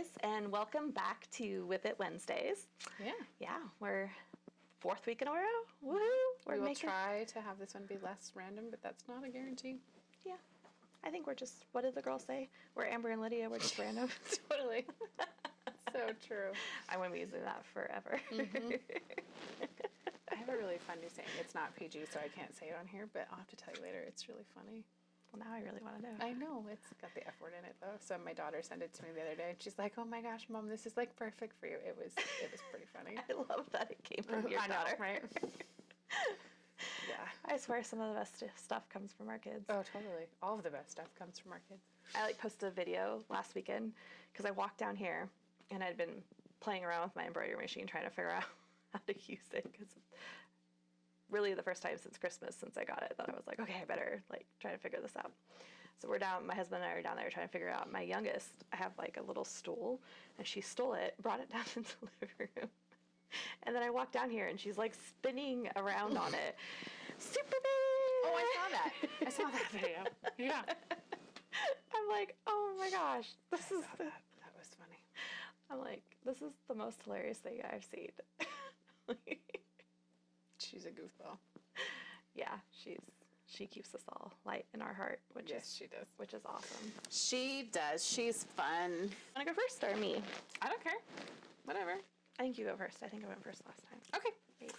guys, and welcome back to Whip It Wednesdays. Yeah, we're 4th week in a row. Woohoo! We will try to have this one be less random, but that's not a guarantee. Yeah, I think we're just, what did the girl say? We're Amber and Lydia, we're just random. Totally. So true. I'm going to be using that forever. I have a really fun new saying. It's not PG, so I can't say it on here, but I'll have to tell you later. It's really funny. Well, now I really want to know. I know, it's got the F word in it though. So my daughter sent it to me the other day and she's like, "Oh my gosh, Mom, this is like perfect for you." It was pretty funny. I love that it came from your daughter. Know, right? Yeah. I swear some of the best stuff comes from our kids. Oh, totally. All of the best stuff comes from our kids. I posted a video last weekend because I walked down here and I'd been playing around with my embroidery machine trying to figure out how to use it, because really the first time since Christmas since I got it that I was like, okay, I better try to figure this out. So we're down, my husband and I are down there trying to figure out. My youngest, I have a little stool and she stole it, brought it down into the living room. And then I walked down here and she's spinning around on it. Super big! Oh, I saw that. I saw that video. Yeah. I'm like, oh my gosh, this is that was funny. I'm like, this is the most hilarious thing I've seen. She's a goofball. Yeah, she keeps us all light in our heart, she does. Which is awesome. She does. She's fun. Want to go first or me? I don't care. Whatever. I think you go first. I think I went first last time. Okay. Maybe.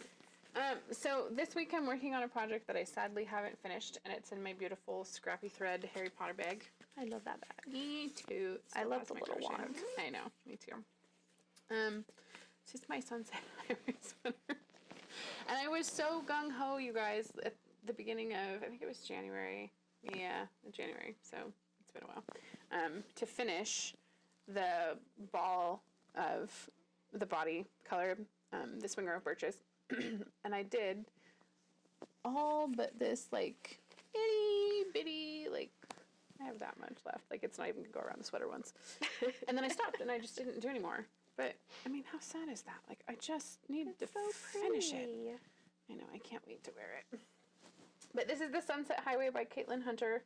So this week I'm working on a project that I sadly haven't finished, and it's in my beautiful scrappy thread Harry Potter bag. I love that bag. Me too. I love the little wand. I know. Me too. It's just my sunset highway sweater. And I was so gung-ho, you guys, at the beginning of, I think it was January. Yeah, January. So it's been a while. To finish the ball of the body color, the Swinger of Birches. And I did all but this itty bitty, I have that much left. It's not even gonna go around the sweater once. And then I stopped and I just didn't do anymore. But I mean, how sad is that? I just need to finish it. I know, I can't wait to wear it. But this is the Sunset Highway by Caitlin Hunter,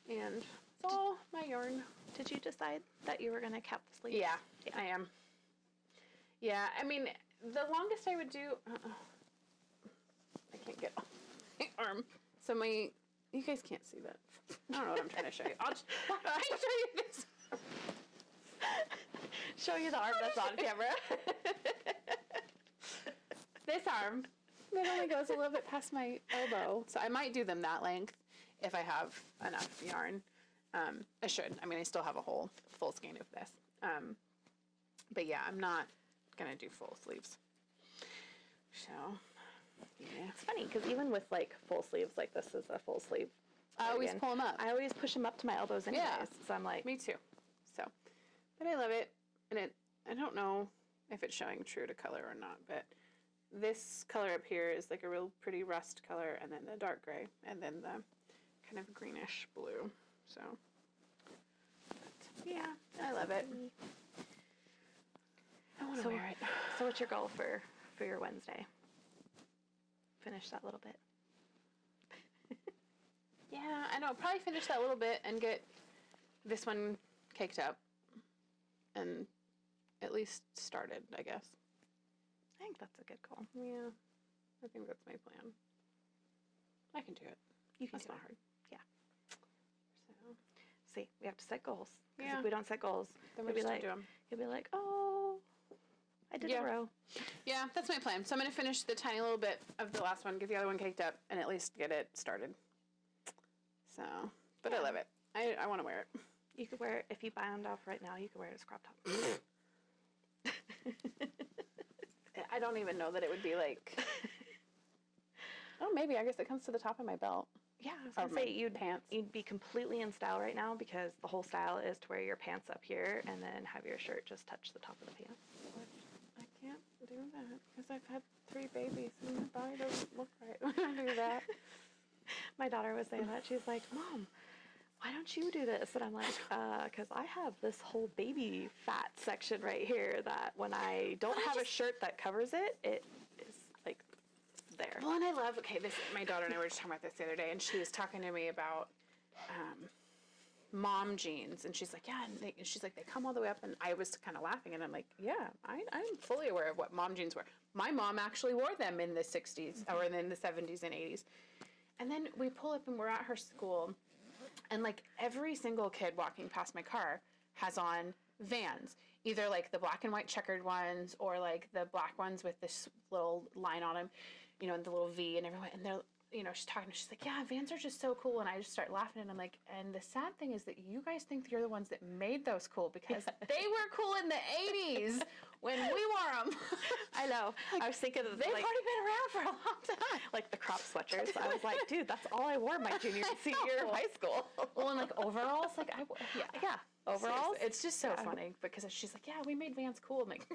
and it's all my yarn. Did you decide that you were gonna cap the sleeve? Yeah, I am. Yeah, I mean, the longest I would do, I can't get my arm. So you guys can't see that. I don't know what I'm trying to show you. I'll show you this. Show you the arm that's on camera. This arm, it only goes a little bit past my elbow. So I might do them that length if I have enough yarn. I should. I mean, I still have a whole full skein of this. But yeah, I'm not gonna do full sleeves. So, yeah. It's funny because even with full sleeves, this is a full sleeve. I always pull them up. I always push them up to my elbows anyways. Yeah. So I'm like, me too. So, but I love it, and I don't know if it's showing true to color or not, but this color up here is a real pretty rust color, and then the dark gray, and then the kind of greenish blue. So, but, yeah, I love it. I want to wear it. So what's your goal for your Wednesday? Finish that little bit. Yeah, I know. Probably finish that little bit and get this one caked up and at least started, I guess. I think that's a good goal. Yeah, I think that's my plan. I can do it. That's not hard. Yeah. So, see, we have to set goals. Because yeah. if we don't set goals, then we'll just do them. You'll be like, oh, I did a row. Yeah, that's my plan. So I'm going to finish the tiny little bit of the last one, get the other one caked up, and at least get it started. So, but I love it. I want to wear it. You could wear it, if you bind off right now, you could wear it as a crop top. I don't even know that it would be oh, maybe. I guess it comes to the top of my belt. Yeah, I was going to say, you'd be completely in style right now, because the whole style is to wear your pants up here and then have your shirt just touch the top of the pants. I can't do that because I've had 3 babies and my body doesn't look right when I do that. My daughter was saying that. She's like, Mom, why don't you do this? And I'm like, because I have this whole baby fat section right here that when I don't have a shirt that covers it, it is there. Well, and I love, my daughter and I were just talking about this the other day, and she was talking to me about mom jeans. And she's like, yeah. And she's like, they come all the way up. And I was kind of laughing. And I'm like, yeah, I'm fully aware of what mom jeans were. My mom actually wore them in the 60s or in the 70s and 80s. And then we pull up and we're at her school. And like every single kid walking past my car has on Vans. Either like the black and white checkered ones or like the black ones with this little line on them, you know, and the little V and everyone. And they're, you know, she's talking, she's like, yeah, Vans are just so cool. And I just start laughing and I'm like, and the sad thing is that you guys think you're the ones that made those cool because they were cool in the 80s when we wore them. I know. Like, I was thinking of they've already been around for a long time. Like the crop sweatshirts. I was like, dude, that's all I wore my junior and senior year of high school. Well, and like overalls, like yeah. Overalls. Seriously. It's just so funny because she's like, yeah, we made Vans cool. I'm like,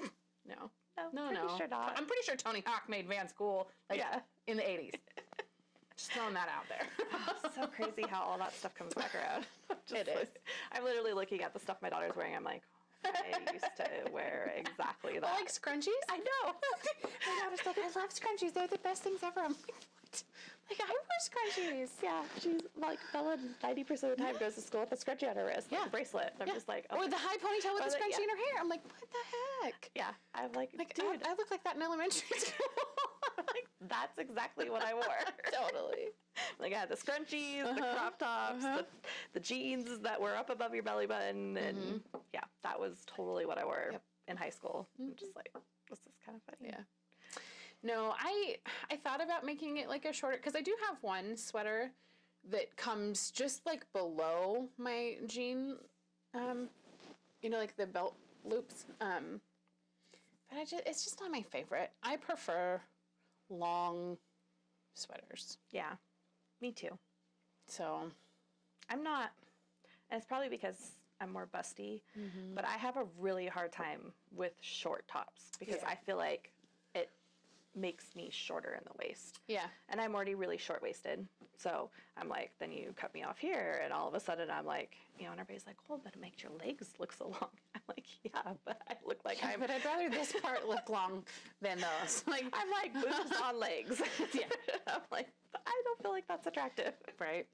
no. Sure not. I'm pretty sure Tony Hawk made Vans cool. Like, in the 80s. Just throwing that out there. So crazy how all that stuff comes back around. It is. I'm literally looking at the stuff my daughter's wearing. I'm like, I used to wear exactly that. I like scrunchies. I know. My daughter's like, I love scrunchies. They're the best things ever. I'm like, what? Like, I wear scrunchies. Yeah, she's like, Bella 90% of the time goes to school with a scrunchie on her wrist, like a bracelet. I'm just like, okay. Or the high ponytail with the scrunchie in her hair. I'm like, what the heck? Yeah, I'm like dude, I look like that in elementary school. Like, that's exactly what I wore. Totally. Like, I had the scrunchies, the crop tops, the jeans that were up above your belly button, and yeah, that was totally what I wore in high school. I'm just like, this is kind of funny. Yeah. No, I thought about making it like a shorter, because I do have one sweater that comes just like below my jean, you know, like the belt loops. But it's just not my favorite. I prefer long sweaters. Yeah, me too. So I'm not, and it's probably because I'm more busty, but I have a really hard time with short tops because I feel like it makes me shorter in the waist. Yeah. And I'm already really short-waisted. So I'm like, then you cut me off here, and all of a sudden I'm like, you know, and everybody's like, oh, but it makes your legs look so long. I'm like, yeah, but I look like but I'd rather this part look long than those. Like, I'm like boobs on legs. Yeah. I'm like, I don't feel like that's attractive. Right.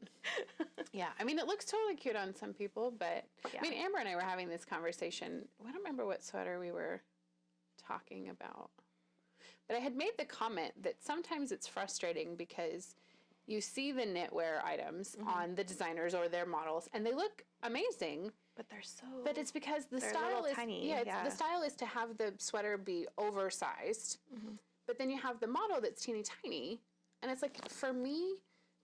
Yeah. I mean, it looks totally cute on some people, but I mean, Amber and I were having this conversation. I don't remember what sweater we were talking about. But I had made the comment that sometimes it's frustrating because you see the knitwear items on the designers or their models, and they look amazing. But they're so... But it's because the style is... tiny. Yeah, the style is to have the sweater be oversized. But then you have the model that's teeny tiny. And it's like, for me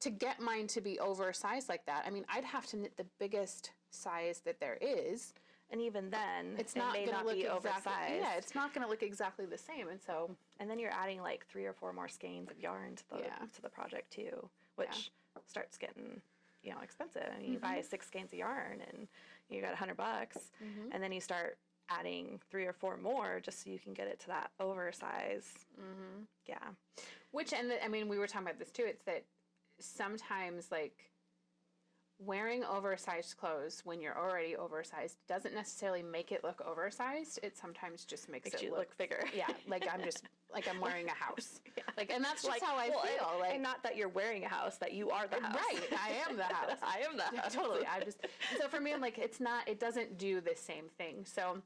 to get mine to be oversized like that, I mean, I'd have to knit the biggest size that there is. And even then, it's not going to look be oversized. Oversized. Yeah, it's not going to look exactly the same. And so, and then you're adding like 3 or 4 more skeins of yarn to the project too, which starts getting, you know, expensive. I mean, you buy 6 skeins of yarn and you got $100, and then you start adding 3 or 4 more just so you can get it to that oversize. Yeah. Which, and I mean, we were talking about this too. It's that sometimes like wearing oversized clothes when you're already oversized doesn't necessarily make it look oversized. It sometimes just makes it look bigger. Yeah, like I'm just like I'm wearing a house. Yeah. Like, and that's just like, how I feel. And not that you're wearing a house, that you are the house. Right, I am the house. I am the house. Totally. So for me, I'm like, it's not. It doesn't do the same thing. So.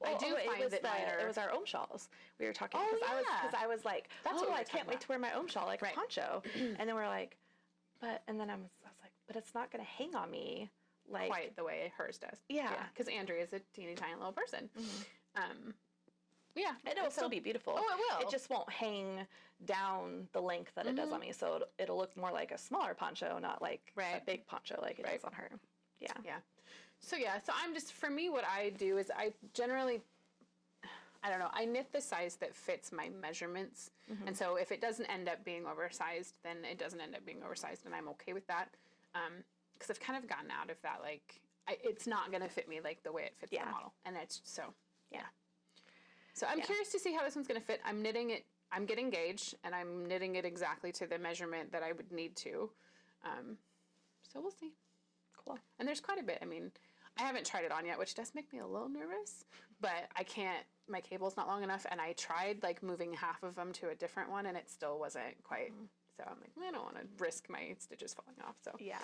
Well, I do find that it was our Ohm shawls. We were talking because I was like, I can't wait to wear my Ohm shawl like a poncho. And then we're like, and then I was like, but it's not going to hang on me like quite the way hers does. Yeah, because Andrea is a teeny tiny little person. Yeah, and it'll still be beautiful. Oh, it will. It just won't hang down the length that it does on me. So it'll look more like a smaller poncho, not like a big poncho like it does on her. Yeah. Yeah. So I'm just, for me, what I do is I generally, I don't know, I knit the size that fits my measurements. And so if it doesn't end up being oversized, then it doesn't end up being oversized, and I'm okay with that. Because I've kind of gotten out of that, like, it's not going to fit me like the way it fits the model. And it's so, So I'm curious to see how this one's going to fit. I'm knitting it, I'm getting gauge, and I'm knitting it exactly to the measurement that I would need to. So we'll see. Cool. And there's quite a bit. I mean, I haven't tried it on yet, which does make me a little nervous, but I can't, my cable's not long enough, and I tried like moving half of them to a different one, and it still wasn't quite, so I'm like, I don't want to risk my stitches falling off, so. Yeah.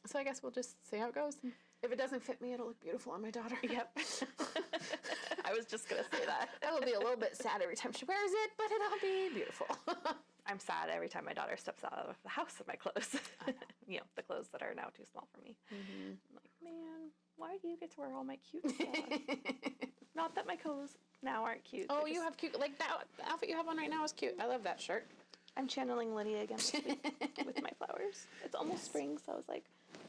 So I guess we'll just see how it goes. And if it doesn't fit me, it'll look beautiful on my daughter. Yep. I was just going to say that. I will be a little bit sad every time she wears it, but it'll be beautiful. I'm sad every time my daughter steps out of the house in my clothes. You know, the clothes that are now too small for me. I'm like, man, why do you get to wear all my cute stuff? Not that my clothes now aren't cute. Oh, you have cute, like that outfit you have on right now is cute. I love that shirt. I'm channeling Lydia again this week with my flowers. It's almost spring, so I was like,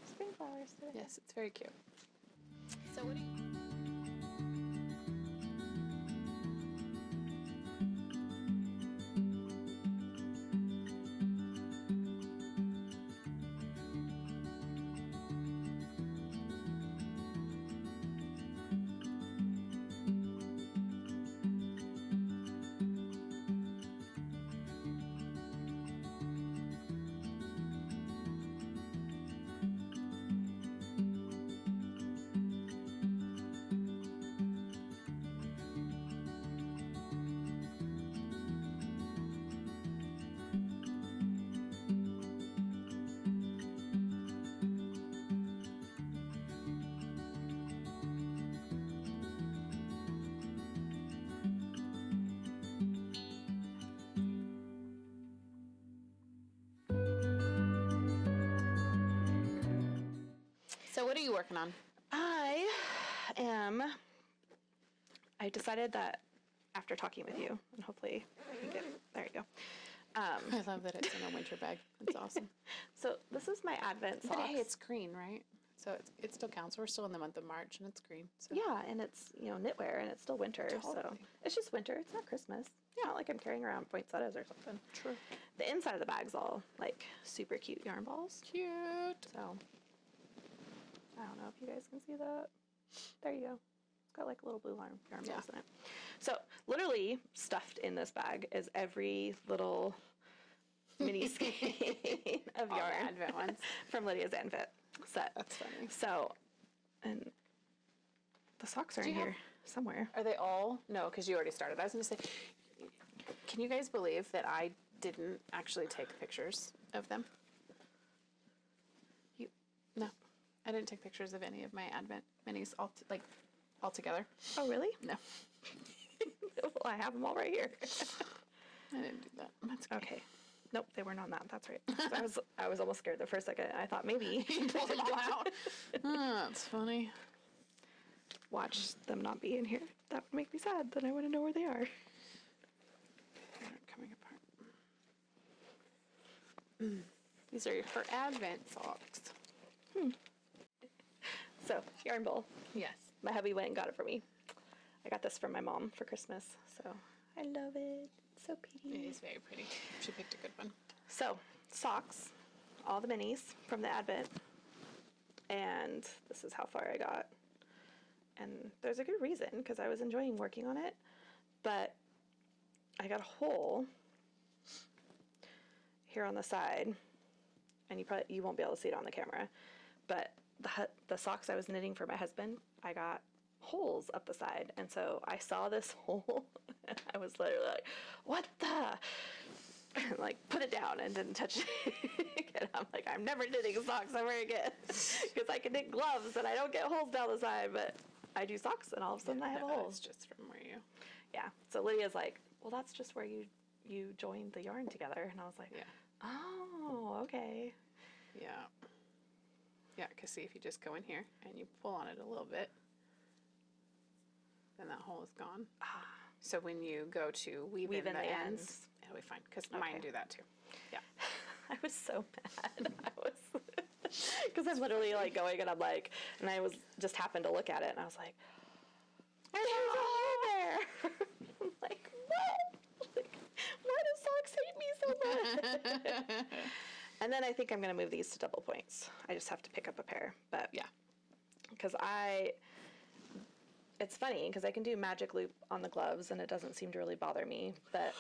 spring flowers today. Yes, it's very cute. So what do you... So what are you working on? I decided that after talking with you, and hopefully I can get, there you go. I love that it's in a winter bag. That's awesome. So this is my Advent socks. But hey, it's green, right? So it still counts. We're still in the month of March, and it's green. So. Yeah, and it's, you know, knitwear, and it's still winter. So Totally. it's just winter. It's not Christmas. Yeah, not like I'm carrying around poinsettias or something. True. The inside of the bag's all like super cute yarn balls. Cute. So I don't know if you guys can see that. There you go. It's got like little blue yarn balls in it. So literally stuffed in this bag is every little mini skein of All yarn the Advent ones. from Lydia's Advent set. That's funny. So, and the socks are in here somewhere. Are they all? No, because you already started. I was going to say, can you guys believe that I didn't actually take pictures of them? No. I didn't take pictures of any of my Advent minis all together. Oh, really? No. Well, I have them all right here. I didn't do that. That's okay. Nope, they weren't on that. That's right. So I was almost scared the first second. I thought maybe you pulled them all out. Oh, that's funny. Watch them not be in here. That would make me sad. Then I wouldn't know where they are. They're coming apart. These are her Advent socks. So, yarn bowl. Yes. My hubby went and got it for me. I got this from my mom for Christmas, so I love it. It's so pretty. It is very pretty. She picked a good one. So, socks, all the minis from the Advent, and this is how far I got. And there's a good reason, because I was enjoying working on it, but I got a hole here on the side, and you won't be able to see it on the camera, but the socks I was knitting for my husband, I got holes up the side, and so I saw this hole, and I was literally like, what the? And like, put it down and didn't touch it again. I'm like, I'm never knitting socks ever again, because I can knit gloves and I don't get holes down the side, but I do socks and all of a sudden I have a hole. It's just from where you... Yeah, so Lydia's like, well, that's just where you joined the yarn together, and I was like, oh, okay. Yeah. Yeah, because see, if you just go in here and you pull on it a little bit, then that hole is gone. So when you go to weave in the ends, it'll be fine, because mine do that too. Yeah. I was so mad. Because I'm literally like going and I'm like, and I was just happened to look at it and I was like, there's a hole there. I'm like, what? Like, why do socks hate me so much? And then I think I'm going to move these to double points. I just have to pick up a pair. But yeah, because it's funny because I can do magic loop on the gloves and it doesn't seem to really bother me. But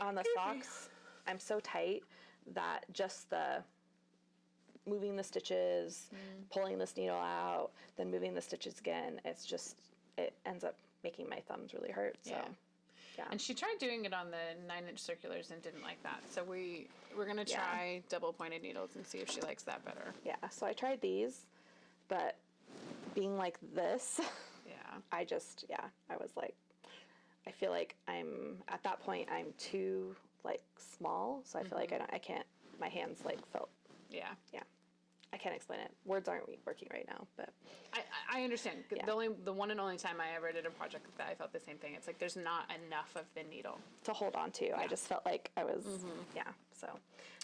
on the socks, I'm so tight that just the moving the stitches, pulling this needle out, then moving the stitches again, it ends up making my thumbs really hurt. So. Yeah. Yeah. And she tried doing it on the 9-inch circulars and didn't like that. So we're going to try double pointed needles and see if she likes that better. Yeah, so I tried these, but being like this, I was like, I feel like at that point, I'm too, like, small, so I feel like I can't, my hands, like, felt. Yeah. I can't explain it. Words aren't working right now, but. I understand. Yeah. The one and only time I ever did a project like that, I felt the same thing. It's like there's not enough of the needle to hold on to. Yeah. I just felt like I was, so.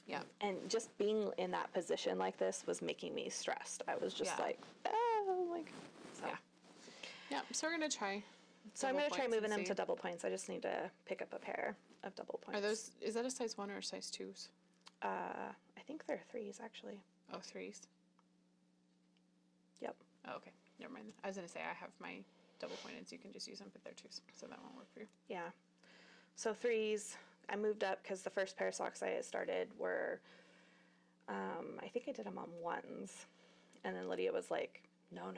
Yeah. And just being in that position like this was making me stressed. I was just like, so. Yeah, so we're going to try. So I'm going to try moving them to double points. I just need to pick up a pair of double points. Is that a size 1 or a size 2s? I think they're 3s, actually. Oh, 3s? Yep. Oh, okay. Never mind. I was going to say I have my double pointed, so you can just use them, but they're 2s, so that won't work for you. Yeah. So 3s, I moved up because the first pair of socks I started were, I think I did them on 1s. And then Lydia was like, no,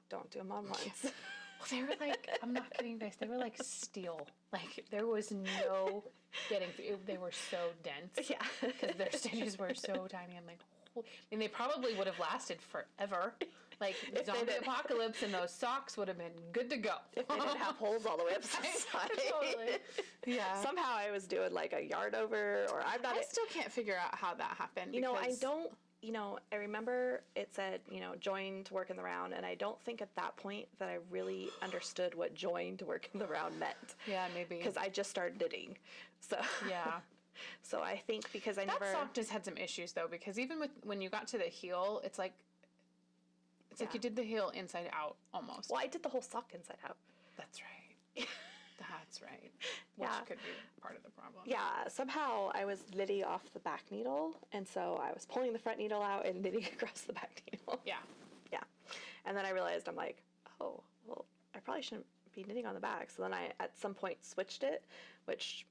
don't do them on 1s. Well, they were like, I'm not kidding you guys, they were like steel. Like, there was no getting through. They were so dense. Yeah. Because their stitches were so tiny. I'm like, and they probably would have lasted forever. Like, zombie apocalypse and those socks would have been good to go. If they didn't have holes all the way up the side. Totally. Yeah. Somehow I was doing like a yard over, or I'm not. I still can't figure out how that happened. I remember it said, join to work in the round, and I don't think at that point that I really understood what join to work in the round meant. Yeah, maybe. Because I just started knitting. So. Yeah. So I think because that sock just had some issues though, because even when you got to the heel, it's like you did the heel inside out almost. Well, I did the whole sock inside out. That's right. That's right. Which could be part of the problem. Yeah, somehow I was knitting off the back needle, and so I was pulling the front needle out and knitting across the back needle. Yeah. Yeah. And then I realized, I'm like, oh, well, I probably shouldn't be knitting on the back. So then I, at some point, switched it, which,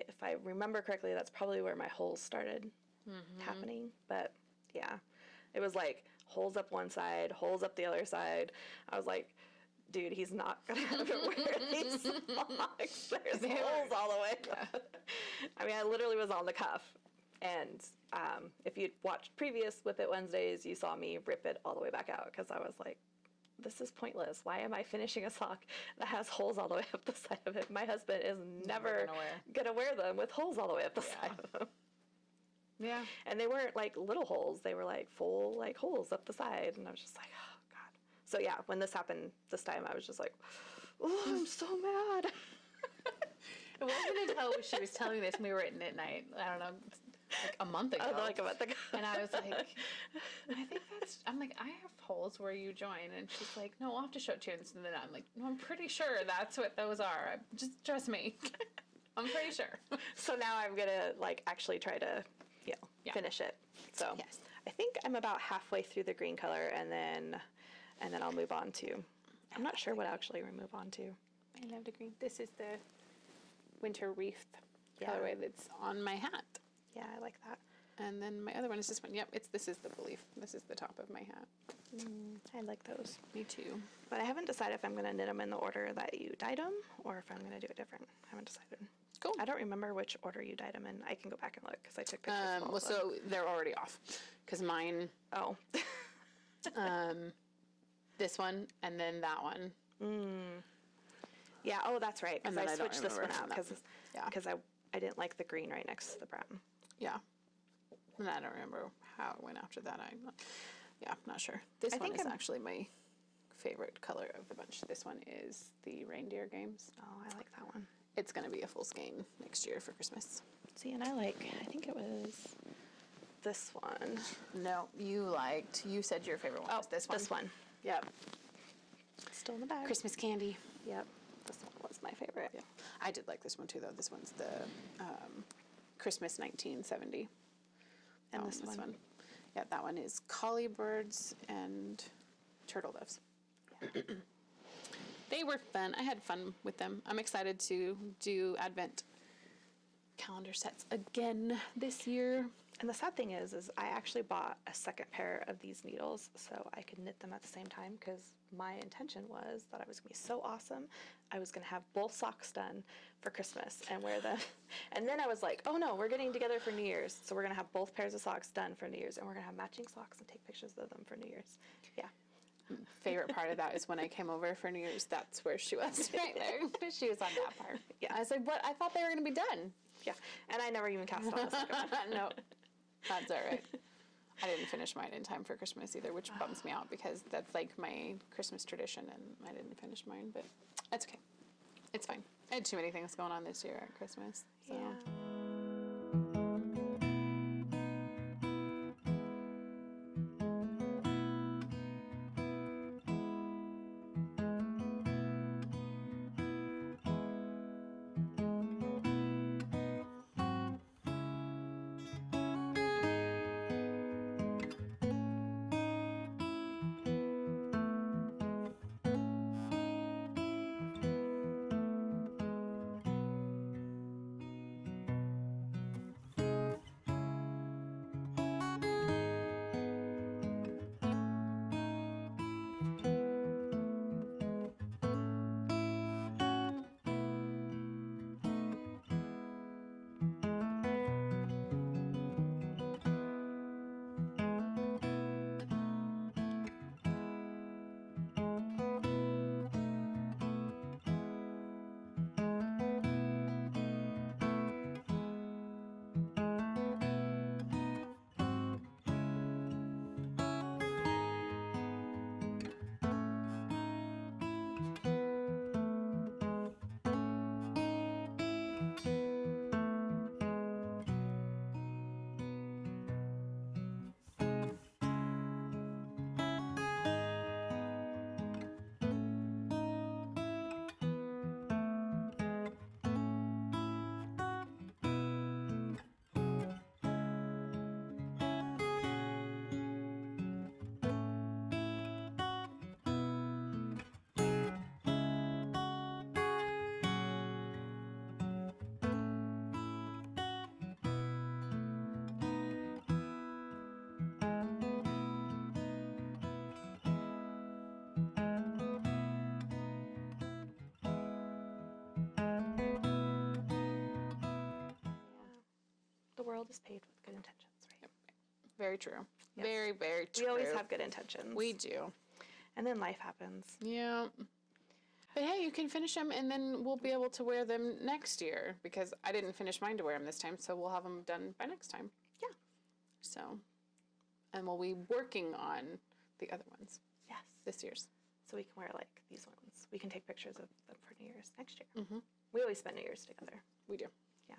if I remember correctly, that's probably where my holes started happening. But, yeah, it was like holes up one side, holes up the other side. I was like, dude, he's not going to have to wear these socks. There's holes all the way up. I mean, I literally was on the cuff. And if you'd watched previous Whip It Wednesdays, you saw me rip it all the way back out because I was like, this is pointless. Why am I finishing a sock that has holes all the way up the side of it? My husband is never going to wear them with holes all the way up the side of them. Yeah. And they weren't like little holes. They were like full like holes up the side. And I was just like, oh, God. So, yeah, when this happened this time, I was just like, oh, I'm so mad. It wasn't until she was telling this and we were at knit night, I don't know, like a month ago. Oh, like a month ago. And I was like, I'm like, I have holes where you join. And she's like, no, I'll have to show it to you. And then I'm like, no, I'm pretty sure that's what those are. Just trust me. I'm pretty sure. So now I'm going to like actually try to, finish it. So yes. I think I'm about halfway through the green color and then I'll move on to, I'm not sure what actually we move on to. I love the green. This is the winter wreath colorway that's on my hat. Yeah, I like that. And then my other one is this one. Yep, this is the belief. This is the top of my hat. I like those. Me too. But I haven't decided if I'm going to knit them in the order that you dyed them or if I'm going to do it different. I haven't decided. Cool. I don't remember which order you dyed them in. I can go back and look because I took pictures of all well, of them. so they're already off because mine. Oh. This one and then that one. Yeah. Oh, that's right. Because I switched this one out because I didn't like the green right next to the brown. Yeah. And I don't remember how it went after that. I'm not sure. This one is actually my favorite color of the bunch. This one is the Reindeer Games. Oh, I like that one. It's going to be a full skein next year for Christmas. See, and I think it was this one. No, you said your favorite one was this one. This one. Yep. Still in the bag. Christmas candy. Yep. This one was my favorite. Yeah. I did like this one too, though. This one's the Christmas 1970. And this one. Yeah, that one is collie birds and turtle doves. Yeah. They were fun. I had fun with them. I'm excited to do Advent calendar sets again this year. And the sad thing is I actually bought a second pair of these needles so I could knit them at the same time, because my intention was that I was going to be so awesome. I was going to have both socks done for Christmas and wear them. And then I was like, oh no, we're getting together for New Year's. So we're going to have both pairs of socks done for New Year's, and we're going to have matching socks and take pictures of them for New Year's. Yeah. Favorite part of that is when I came over for New Year's, that's where she was right there. She was on that part. Yeah. I was like, what? I thought they were going to be done. Yeah. And I never even cast on the second one. No, that's all right. I didn't finish mine in time for Christmas either, which bums me out because that's like my Christmas tradition, and I didn't finish mine, but that's okay. It's fine. I had too many things going on this year at Christmas. So. Yeah. The world is paved with good intentions, right? Very true. Yes. Very, very true. We always have good intentions. We do. And then life happens. Yeah. But hey, you can finish them, and then we'll be able to wear them next year, because I didn't finish mine to wear them this time, so we'll have them done by next time. Yeah. So, and we'll be working on the other ones. Yes. This year's. So we can wear like these ones. We can take pictures of them for New Year's next year. Mm-hmm. We always spend New Year's together. We do. Yeah.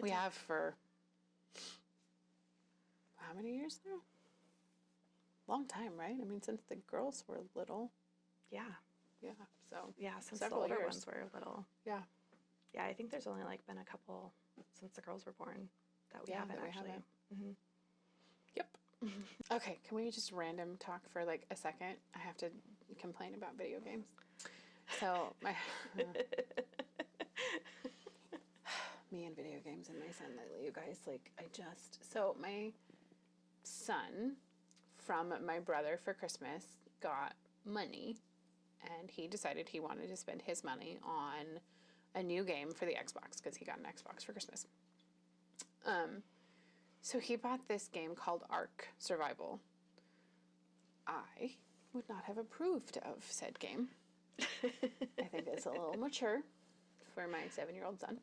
We have for how many years now? Long time, right? I mean, since the girls were little. Yeah. Yeah. So Yeah, since several the older years. ones were little. Yeah. Yeah, I think there's only like been a couple since the girls were born that we haven't actually. Mm-hmm. Yep. Okay, can we just random talk for like a second? I have to complain about video games. So my me and video games and my son lately, you guys, like so my son from my brother for Christmas got money, and he decided he wanted to spend his money on a new game for the Xbox because he got an Xbox for Christmas. So he bought this game called Ark Survival. I would not have approved of said game. I think it's a little mature for my 7-year-old son.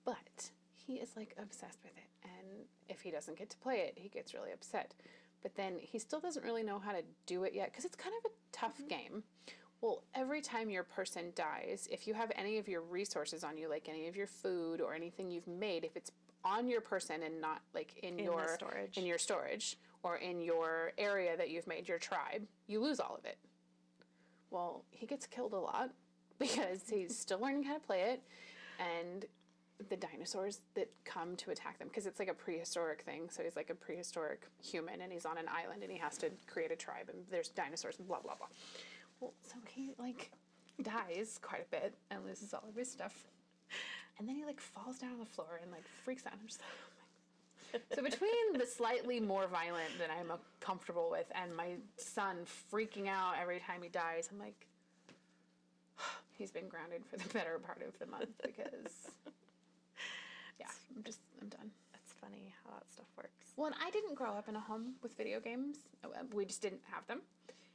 But he is like obsessed with it. And if he doesn't get to play it, he gets really upset. But then he still doesn't really know how to do it yet because it's kind of a tough game. Well, every time your person dies, if you have any of your resources on you, like any of your food or anything you've made, if it's on your person and not like in your storage or in your area that you've made, your tribe, you lose all of it. Well, he gets killed a lot because he's still learning how to play it, and the dinosaurs that come to attack them, because it's like a prehistoric thing, so he's like a prehistoric human and he's on an island and he has to create a tribe and there's dinosaurs and blah blah blah. Well, so he like dies quite a bit and loses all of his stuff. And then he like falls down on the floor and like freaks out. I'm just like, oh my God. So between the slightly more violent than I'm comfortable with and my son freaking out every time he dies, I'm like, he's been grounded for the better part of the month because, yeah, I'm done. It's funny how that stuff works. Well, and I didn't grow up in a home with video games. We just didn't have them.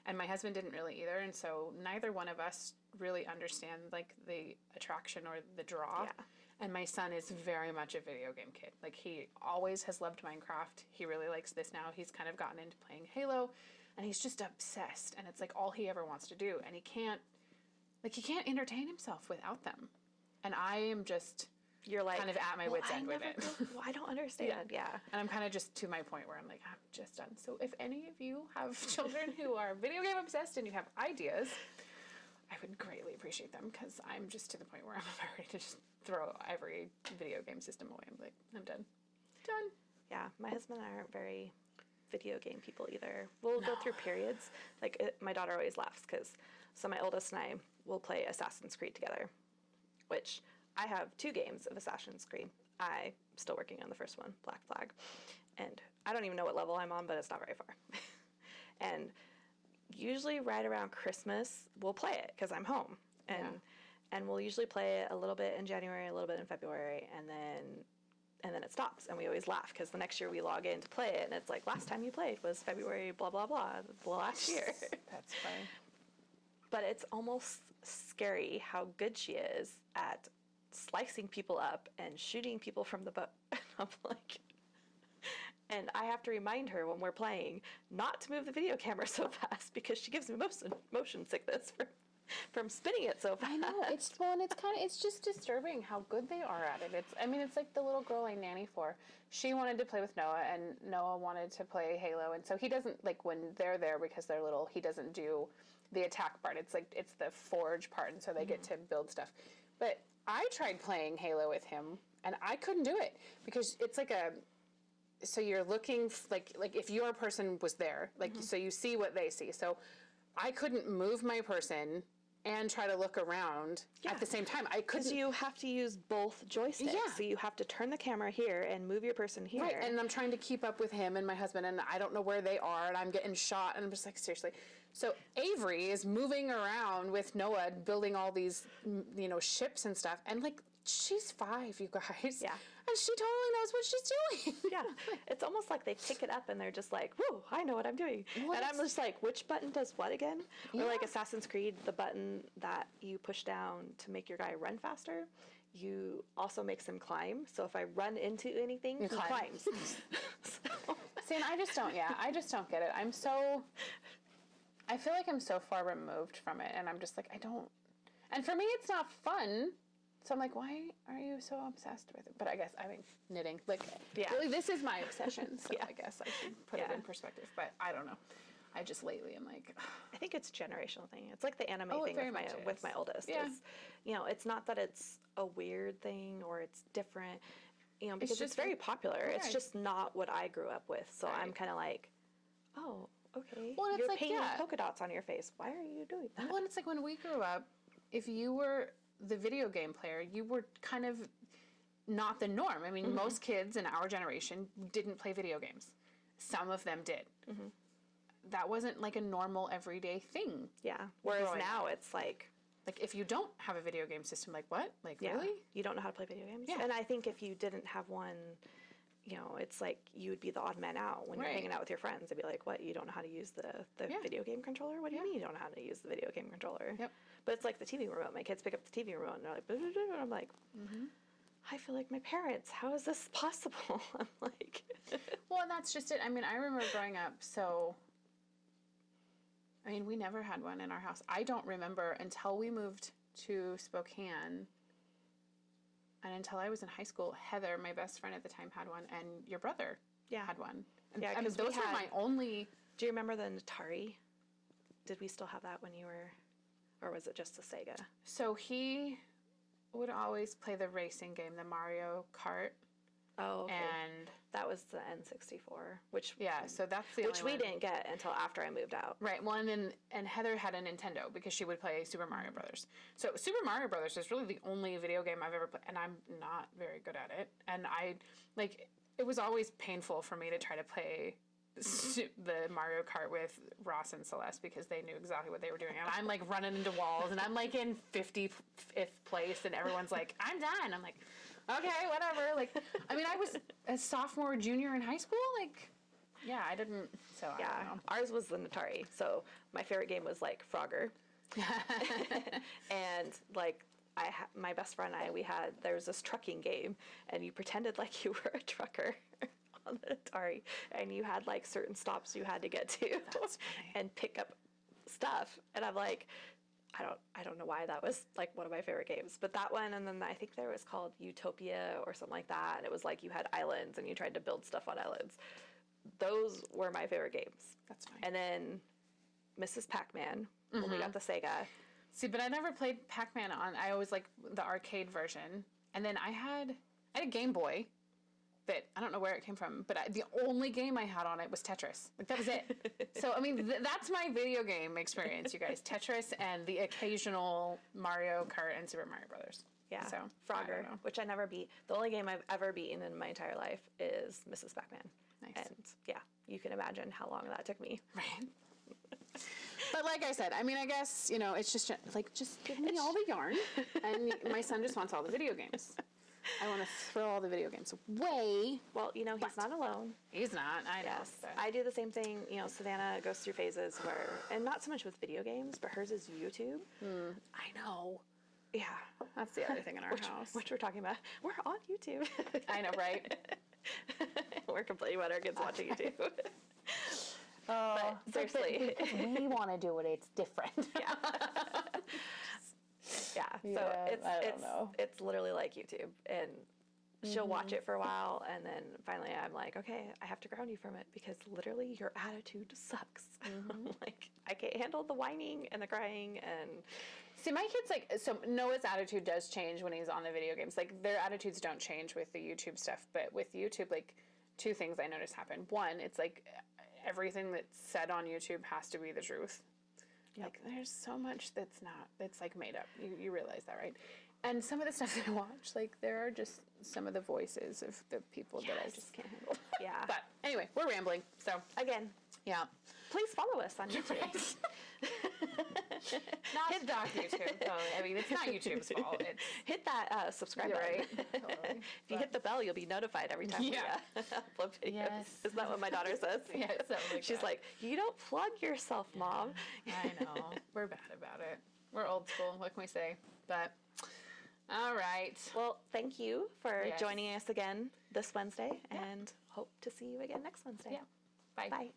And my husband didn't really either. And so neither one of us really understand like the attraction or the draw. Yeah. And my son is very much a video game kid. Like he always has loved Minecraft. He really likes this now. He's kind of gotten into playing Halo and he's just obsessed. And it's like all he ever wants to do. And he can't entertain himself without them. And I am just... You're like kind of at my wit's end with it. Well, I don't understand. Yeah. And I'm kind of just to my point where I'm like, I'm just done. So if any of you have children who are video game obsessed and you have ideas, I would greatly appreciate them because I'm just to the point where I'm ready to just throw every video game system away. I'm like, I'm done. Done. Yeah. My husband and I aren't very video game people either. We'll go through periods. Like my daughter always laughs because my oldest and I will play Assassin's Creed together, which... I have 2 games of Assassin's Creed. I'm still working on the first one, Black Flag. And I don't even know what level I'm on, but it's not very far. And usually right around Christmas, we'll play it because I'm home. And we'll usually play it a little bit in January, a little bit in February, and then it stops. And we always laugh because the next year we log in to play it, and it's like, last time you played was February, blah, blah, blah, the last year. That's funny. But it's almost scary how good she is at slicing people up and shooting people from the bow. I'm like, and I have to remind her when we're playing not to move the video camera so fast because she gives me motion sickness from spinning it so fast. I know, it's just disturbing how good they are at it. It's like the little girl I nanny for. She wanted to play with Noah and Noah wanted to play Halo, and so he doesn't, like when they're there because they're little, he doesn't do the attack part. It's the forge part, and so they get to build stuff. But I tried playing Halo with him, and I couldn't do it because it's like so you're looking like if your person was there, like so you see what they see. So I couldn't move my person and try to look around at the same time. I couldn't. Because you have to use both joysticks. Yeah. So you have to turn the camera here and move your person here. Right, and I'm trying to keep up with him and my husband, and I don't know where they are, and I'm getting shot, and I'm just like, seriously. So Avery is moving around with Noah, building all these, ships and stuff, and like, she's 5, you guys. Yeah. And she totally knows what she's doing. Yeah. It's almost like they pick it up and they're just like, whoa, I know what I'm doing. And I'm just like, which button does what again? Or like Assassin's Creed, the button that you push down to make your guy run faster, you also makes him climb. So if I run into anything, he climbs. See, and I just don't get it. I feel like I'm so far removed from it, and I'm just like, and for me it's not fun. So I'm like, why are you so obsessed with it? But I guess, knitting. Like, really, this is my obsession. So I guess I should put it in perspective. But I don't know. I just lately am like... I think it's a generational thing. It's like the anime thing with my oldest. Yeah. It's not that it's a weird thing or it's different, because it's very popular. Right. It's just not what I grew up with. So I'm kind of like, oh, okay. Well, you're like, painting polka dots on your face. Why are you doing that? Well, it's like when we grew up, if you were the video game player, you were kind of not the norm. Most kids in our generation didn't play video games. Some of them did. Mm-hmm. That wasn't like a normal everyday thing. Yeah. Whereas now it's like if you don't have a video game system, like what? Like really? You don't know how to play video games? Yeah. And I think if you didn't have one, it's like you would be the odd man out when you're hanging out with your friends. They'd be like, what, you don't know how to use the video game controller? What do you mean you don't know how to use the video game controller? Yep. But it's like the TV remote. My kids pick up the TV remote and they're like, blah, blah, blah, and I'm like, I feel like my parents. How is this possible? I'm like... Well, and that's just it. I remember growing up, so... we never had one in our house. I don't remember until we moved to Spokane, and until I was in high school, Heather, my best friend at the time, had one, and your brother had one. And, because those were my only... Do you remember the Atari? Did we still have that when you were... Or was it just a Sega? So he would always play the racing game, the Mario Kart. Oh, okay. And that was the N64, which so that's the which only we didn't get until after I moved out. Right. Well, and Heather had a Nintendo because she would play Super Mario Brothers. So Super Mario Brothers is really the only video game I've ever played, and I'm not very good at it. And it was always painful for me to try to play the Mario Kart with Ross and Celeste because they knew exactly what they were doing. And I'm like running into walls, and I'm like in 55th place, and everyone's like, I'm done. I'm like, okay, whatever. Like, I mean, I was a sophomore, junior in high school. Like, yeah, I didn't. So yeah, I don't know. Ours was the Atari. So my favorite game was like Frogger, and like my best friend and I, there was this trucking game, and you pretended like you were a trucker on the Atari, and you had like certain stops you had to get to and pick up stuff. And I'm like, I don't know why that was like one of my favorite games, but that one, and then I think there was called Utopia or something like that, and it was like you had islands and you tried to build stuff on islands. Those were my favorite games. That's fine. And then Mrs. Pac-Man, when we got the Sega. See, but I never played Pac-Man I always like the arcade version, and then I had a Game Boy that I don't know where it came from, but the only game I had on it was Tetris. Like, that was it. So, I mean, that's my video game experience, you guys. Tetris and the occasional Mario Kart and Super Mario Brothers. Yeah. So, Frogger, which I never beat. The only game I've ever beaten in my entire life is Mrs. Pac-Man. Nice. And, yeah, you can imagine how long that took me. Right. But like I said, I mean, I guess, it's just give me all the yarn, and my son just wants all the video games. I want to throw all the video games away. Well, he's not alone. He's not. I know. Yes. I do the same thing. Savannah goes through phases where, and not so much with video games, but hers is YouTube. I know. Yeah. That's the other thing in our house. Which we're talking about. We're on YouTube. I know, right? We're complaining about our kids watching YouTube. Oh, but seriously. We want to do it. It's different. Yeah. Yeah, so it's literally like YouTube, and she'll watch it for a while, and then finally I'm like, okay, I have to ground you from it because literally your attitude sucks. Like, I can't handle the whining and the crying. And see, my kids, so Noah's attitude does change when he's on the video games. Like, their attitudes don't change with the YouTube stuff, but with YouTube, like, two things I notice happen. One, it's like everything that's said on YouTube has to be the truth. Yep. Like, there's so much that's like made up. You realize that, right? And some of the stuff that I watch, like, there are just some of the voices of the people that I just can't handle. Yeah. But anyway, we're rambling. So again, yeah. Please follow us on YouTube. Not Doc YouTube. So, I mean, it's not YouTube's fault. Hit that subscribe button. Right. Totally. If you hit the bell, you'll be notified every time we upload videos. Yes. Isn't that what my daughter says? Yeah, she's like, you don't plug yourself, Mom. I know. We're bad about it. We're old school. What can we say? But all right. Well, thank you for joining us again this Wednesday, and hope to see you again next Wednesday. Yeah. Bye. Bye.